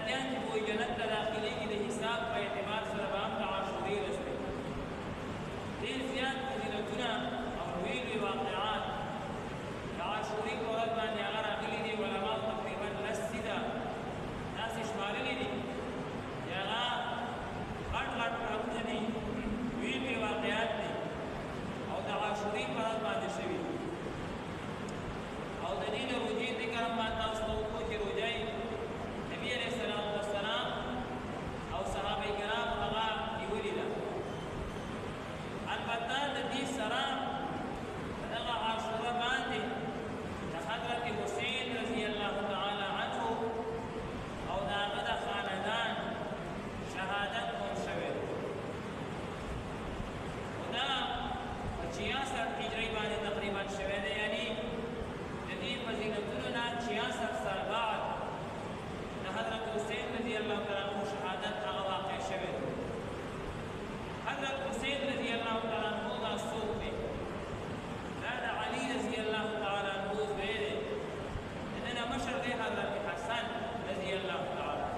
جنتیان چې وایي جنت ته داخلېږي د حساب په اعتبار سره به هم د عاشورې ورځ دی. ډېر زیات فضیلتونه او لوی لوی واقعات د عاشورې په ورځ باندې هغه راغلي دي. علماو تقریبا لس سیده داسې شمارلي دي چې هغه غټ غټ کارونه دي، لوی لوی واقعات دي او د عاشورې په ورځ باندې شوي. او د دې د روژې ذکر هم باندې تاسو ته وکړو چې روژه نبي علیه السلام او صحابه کرام هغه نیولې ده. البته د دې سره دغه عاشوره باندې د حضرت حسین رضی الله تعالی عنه او د هغه د خاندان شهادت هم شوی او دا په 66 هجري باندې تقریبا شوی دی. یعنی د دې فضیلتونو نه 66 سال بعد د حضرت حسین رضی الله تعالی عنه شهادت هغه واقع شوی دی. حضرت حسین رضی الله تعالی عنه دا څوک دی؟ دا د علي رضی الله تعالی عنه زوی دی. د ده نه مشر دی حضرت حسن رضی الله تعالی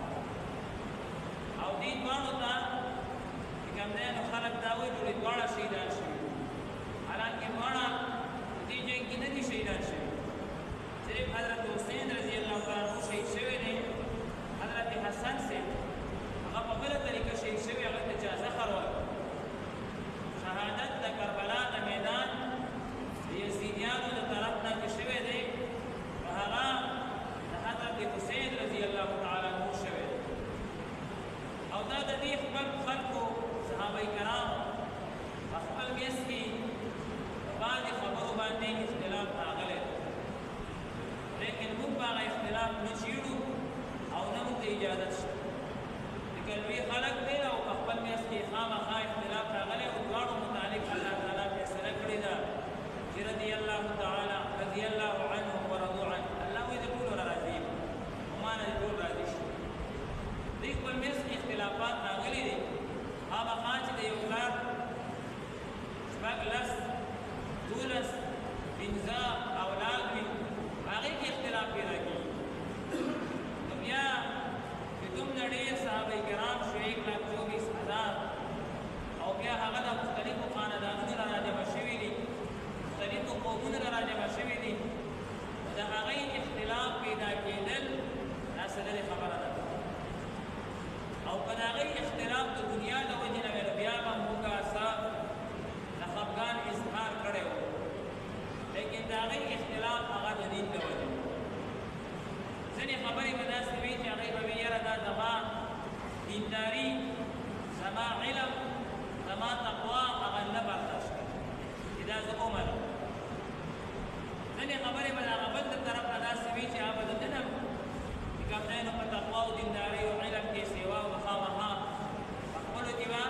او دې دواړو ته چې کوم دی نو خلک دا وایي چې دواړه شهیدان شوي، حالانکې دواړه دې جنګ کې نه دي شهیدان شوي. صرف حضرت حسین رضی الله تعالی عنه شهید شوی دی. حضرت حسن سے هغه په بله طریقه شهید شوی، هغه ته چا زخر ورکړ. شهادت د کربلا د میدان د یزیدیانو د طرف نه چې شوی دی هغه د حضرت حسین رضی الله تعالی عنه شوی دی. او دا د دې خپل خلکو صحابه کرام خپل میس کې بعضې خبرو باندې اختلاف راغلی دی، لیکن موږ به هغه اختلاف نه چیړو او نه موږ ته اجازت شته. ځکه لوی خلک دی او په خپل میس کې خامخا اختلاف راغلی او دواړو متعلق الله تعالی فیصله کړې ده چې رضی الله عنهم ورضوا عنه. الله وایي د ټولو نه راضي یم او ما نه د ټول راضي شي. دوی خپل میس کې اختلافات راغلي دي. خامخا چې د یو پلار شپږ لس 12 15 اولاد وي هغې کې اختلاف پیدا کېږي. نو بیا چې دومره ډېر صحابه کرام شو 1,24,000 او بیا هغه د مختلفو خاندانونو نه راجمع شوي دي، مختلفو قومونو نه راجمع شوي دي. د هغې اختلاف پیدا کېدل دا څه لرې خبره ده او که د هغې اختلاف د دنیا د وجې نه وی نو بیا به موږ څه د خفګان اظهار کړی و، لیکن د هغې اختلاف هغه د دین د وجې. ځینې خبرې به داسې وي چې هغې به وي یاره دا زما دینداري، زما علم، زما تقوا هغه نه برداشت کوي چې دا زه ومنم. ځینې خبرې به د هغه بل د طرف نه داسې وي چې هغه به د ده نه چې کوم دی نو په تقوا او دیندارۍ او علم کې سیوا او خامخا په خپلو کې به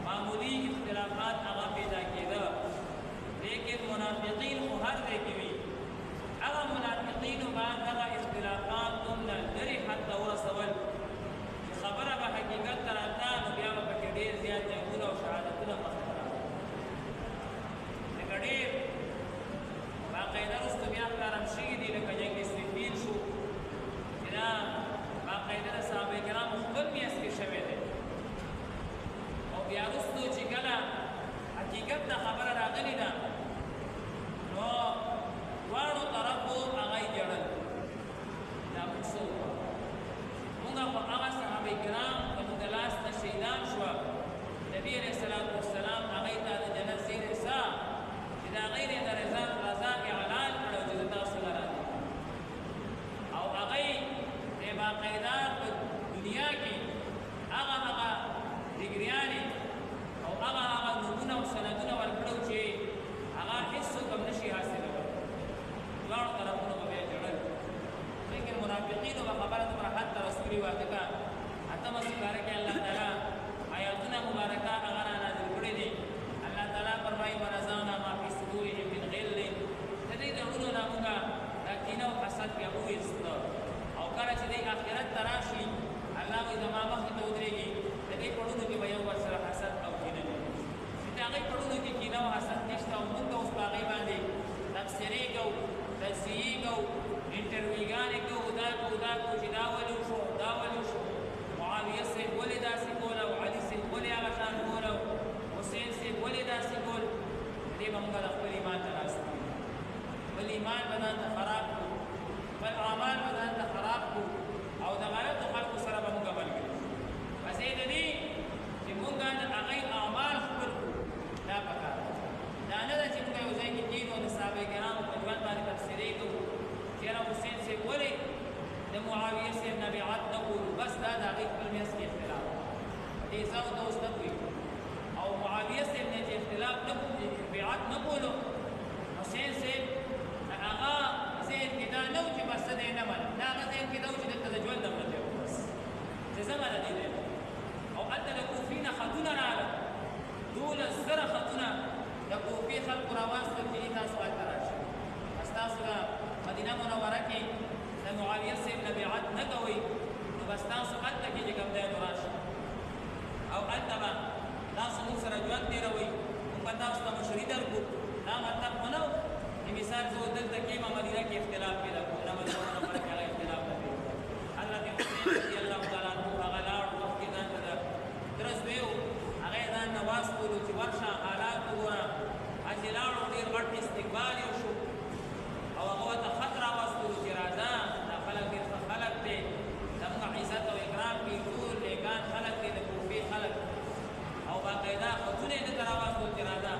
معمولي اختلافات هغه پیدا کېده. لیکن منافقین خو هر ځای کې وي. هغه منافقینو به دغه اختلافات دومره لرې حد ته ورسول چې خبره به حقیقت ته راته نو بیا به پکې ډېر زیات جنګونه او شهادتونه مخته راغلل. لکه ډېر باقاعده وروسته بیا ښکارم شوي دي لکه جنګ صفین شو چې دا باقاعده د صحابه کرامو خپل میاس کې شوی دی او بیا وروستو چې کله حقیقت ته خبره راغلې ده نو دواړو طرفو هغه یې ژړل. دا موږ څه وکړو؟ موږ خو هغه صحابه کرام د موږ د لاس نه شهیدان شوه. نبي علیه السلام هغې ته د جنت زیری سا چې د هغې نه د رضا اعلان کړی چې زه تاسو نه راځم او هغې د باقاعده په دنیا کې هغه ډګریانې او هغه نومونه او سندونه ورکړو چې هغه هېڅوک هم نشي حاصلولی. دواړو طرفونو به بیا ژړل، لیکن منافقینو به خبره دومره حد ته رسولي وه. ځکه 8مه سپاره کې الله تعالی آیاتونه مبارکه هغه را نازل کړي دي. الله تعالی فرمایي ونزعنا ما فی صدورهم من غل، د دې د زړونو نه موږ دا کینه او حسد بیا وویسته او کله چې دی آخرت ته راشي الله وایي زما مخې ته ودرېږي د دې پړونو کې به یو بل سره حسد او کینه وي. چې د هغې پړونو کې کینه او حسد نشته او موږ اوس په هغې باندې تبصرې کوو، تجزیې کوو، انټرویوګانې کوو، دا کوو چې دا ولې وشو، دا ولې وشو، ایزا او دوست نه کوي او معاویه صاحب نه چې اختلاف نه کوي بیعت نه کولو حسین صاحب هغه ذهن کې دا نه و چې بس دی نه منم دا هغه ذهن کې دا و چې دلته د ژوند نه دی بس چې زه منه دی او هلته د کوفي نه خطونه راغلل 12,000 خطونه د کوفي خلکو راواستل چې تاسو هلته راشئ ستاسو د مدینه منوره کې د معاویه صاحب نه بیعت نه کوئ نو بس تاسو هلته کې چې کوم دی نو راشئ او هلته به تاسو موږ سره ژوند تېروئ موږ به تاسو ته مشري درکړو دا مطلب خو نه و چې مثال زه دلته کېږم مدینه کې اختلاف پیدا کړو نه مدینه منوره کې هغه اختلاف نه پیدا کړو حضرت حسین رضي الله تعالی عنه هغه لاړ وخت کې ځان ته د درس ویو هغه یې ځان نه واستولو چې ورشه حالات وګوره هسې لاړو ډېر غټ استقبال یې وشو او هغه ورته خط راواستولو چې راځه دا خلک ډېر ښه خلک دی زموږ عزت او اکرام کوي ټول نیکان خلک دی د کوفې خلک او باقاعده خطونه یې دلته راواستول چې راځه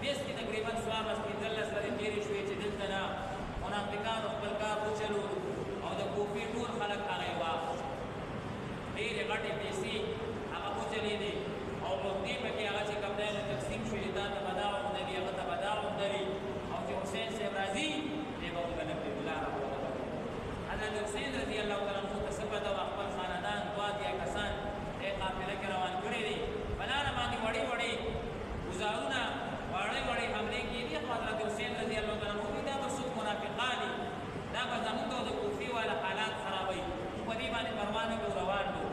بیس کې تقریبا 15 ورځې تېرې شوې چې دلته نه منافقانو خپل کار وچلولو او د کوفې ټول خلک هغه یې واخیست ډېرې غټې پیسې هغه وچلېدې او عقدې پکې هغه چې کوم دی نو تقسیم شوې دا ته به دا عقده وي هغه ته به دا عقده وي او چې حسین صاحب راځي دی به ورته نه پرېږدي لاره به ورته حضرت حسین رضي الله تعالی عنه ته څه پته وه خپل خاندان 2 کسان دې قافله کې روان کړي دي په لاره باندې وړې وړې ګزارونه وړې وړې حملې کېدي خو حضرت حسین رضي الله تعالی عنه دا به څوک منافقان دي دا به زموږ د کوفې والا حالات خرابوي په دې باندې پروا نه کوو روان دي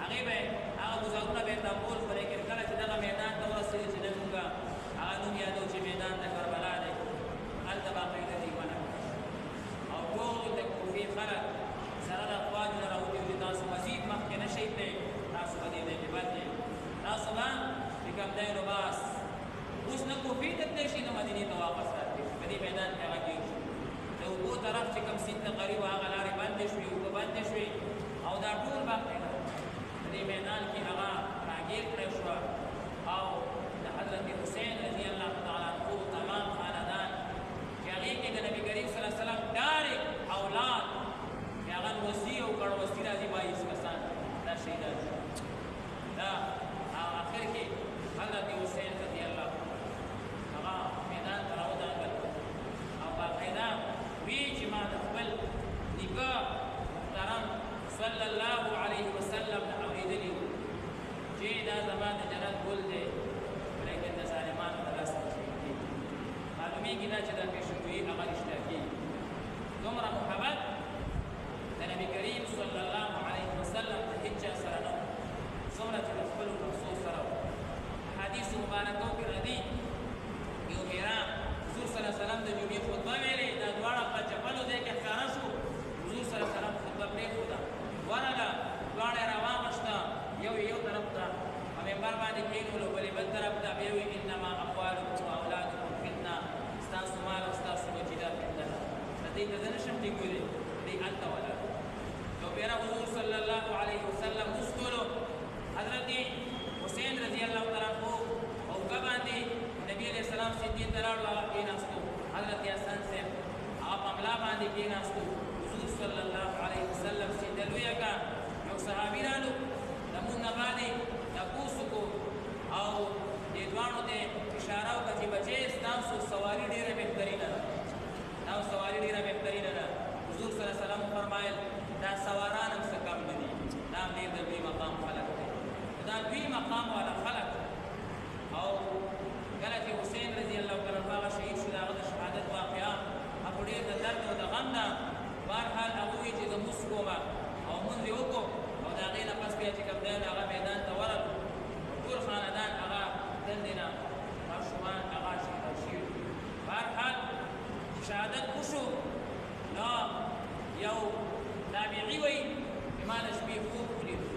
هغې به هغه ګزارونه به یې تمول خو لیکن کله چې دغه میدان ته ورسېدو چې نن موږ هغه نوم یادو چې میدان د کربلا دی هلته باقاعده دې منع او ټول د کوفې خلک سره د افواجو نه راوتي وو چې تاسو مزید مخکې نه شئ تللی تاسو به دې ځای کې بد یې تاسو به چې کوم دی نو بس اوس نه کوفې ته تللی شي نه مدینې ته واپس راتللی شي په دې میدان کې هغه ګیر شو د اوبو طرف چې کوم سیند ته قریب هغه لارې بندې شوې اوبه بندې شوې او دا ټول باقاعده په دې میدان کې هغه راګیر کړی شوه او د حضرت حسین رضي الله تعالی عنه تمام خاندان چې هغې کې د نبي کریم صلی الله علیه وسلم ډایرکټ اولاد چې هغه وصي او ګڼوصي راځي 22 کسان دا شهیدان دا آخر کې حضرت حسین رضي الله هغه میدان ته راودانګل او باقاعده وی چې ما د خپل نیکه محترم صلی الله علیه وسلم نه اورېدلي وو چې دا زما د جنت ګل دی لیکن د ظالمانو د لاس نه شهید کېږي معلومېږي دا چې دا پېښېږي هغه رښتیا کېږي دومره محبت د نبي کریم صلی الله علیه وسلم د هېچ چا سره نه و څومره چې د خپلو نفسو سره و احادیثو مبارکو کې راځي یو میرا حضور صلی الله علیه وسلم د جمعې خطبه ویلې دا دواړه په چپلو ځای کې ښکاره شو حضور صلی الله علیه وسلم خطبه پرېښوده ورغله دواړه یې راواغشته یو طرف ته په منبر باندې کېنولو بلې بل طرف ته بیا وایي انما اموالکم واولادکم فتنه ستاسو مال او ستاسو بچي دا فتنه ده د دې ته زه نشم ټینګولی دې هلته ولاړ یو پیره حضور صلی الله علیه وسلم وستولو حضرت حسین رضی الله تعالی عنه اوږه باندې نبي علیه السلام سجدې ته راوړو هغه کېناستو حضرت حسن صاحب هغه په ملا باندې کېناستو حضور صلی الله علیه وسلم سجده لویه کړه یو صحابي رالو زمونږ نه باندې تپوس وکړو او دې دواړو ته اشاره وکړه چې بچې ستاسو سواري ډېره بهترینه ده ستاسو سواري ډېره بهترینه ده حضور صلی الله علیه وسلم فرمایل دا سواران هم څه کم نه دي دا هم ډېر د لوی مقام خلک دی دا لوی مقام والا خلک او کله چې حسین رضی الله تعالی عنه هغه شهید شو د هغه د شهادت واقعه هغه ډېر د درد او د غم ده بهرحال هغه وایي چې زه مونځ کومه او مونځ یې وکړو او د هغې نه پس بیا چې کوم دی هغه میدان ته ورغلو ټول خاندان هغه دندې نه ماشومان هغه شهیدان شوي بهرحال شهادت وشو نو یو تابعي وایي چې ما د شپې خوب ولیدو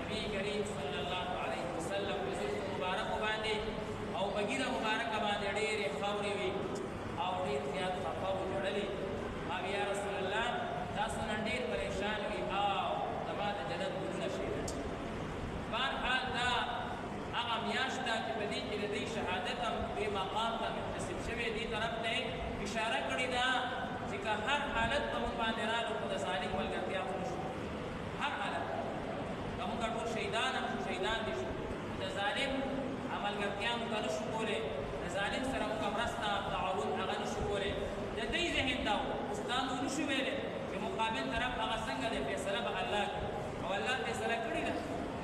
نبي کریم صلی الله علیه وسلم په زلفو مبارکو باندې او په ږیره مبارکه باندې ډېرې خاورې وي او ډېر زیات خفه و ژړلې ما وی یا رسول الله تاسو نن ډېر پریشان وي او زما د جنت ګلونه شهیدان بهرحال دا هغه میاشت ده چې په دې کې د دې شهادت هم دې مقام ته منتسب شوی دې طرف ته اشاره کړې ده چې که هر حالت په موږ باندې راغلو خو د ظالم ملګرتیا خو نشو هر حالت که موږ ټول شهیدان هم شهیدان دي ملګرتیا موږ نه شو کولی د ظالم سره موږ مرسته تعاون هغه نه شو کولی د دوی ذهن دا و استاد نو نشو ویلی چې مقابل طرف هغه څنګه دی فیصله به الله کوي او الله فیصله کړې ده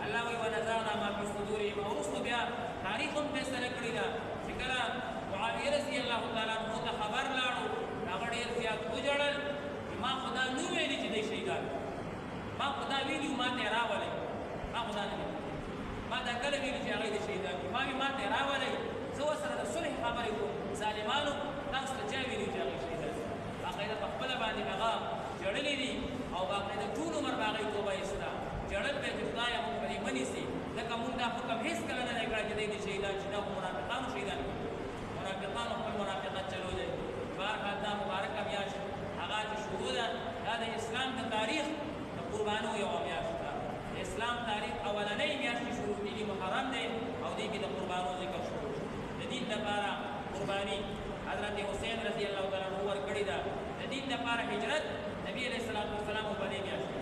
الله وایي ونزعنا ما فی صدورهم او وروسته بیا تاریخ هم فیصله کړې ده چې کله معاویه رضی الله تعالی عنه ته خبر لاړو هغه ډېر زیات وژړل ما خدا نو ویلي چې دی شهیدان ما خدا ویلي ما ته راولئ ما خدا نه ما دا کله ویلي چې هغه د شهیدان ما ته راولئ زه ورسره د صلح خبرې کوم ظالمانو تاسو ته چا ویلي چې هغه شهیدان باقاعده په خپله باندې هغه ژړلي دي او باقاعده ټول عمر به هغې توبه ایسته ژړل به چې خدایه موږ پرې ونیسي ځکه موږ دا حکم هېڅکله نه دی کړی چې دی د شهیدان چې دا خو منافقانو شهیدان منافقانو خپل منافقت چلو دی بهرحال دا مبارکه میاشت هغه چې شروع ده دا د اسلام د تاریخ د قربانو یوه میاشت ده د اسلام تاریخ اولنۍ میاشت چې شروع کېږي محرم دی او دې کې د قربانو ذکر شروع شو د دین دپاره قرباني حضرت حسین رضی الله تعالی عنه ورکړې ده د دین دپاره هجرت نبي علیه السلام په دې میاشت کې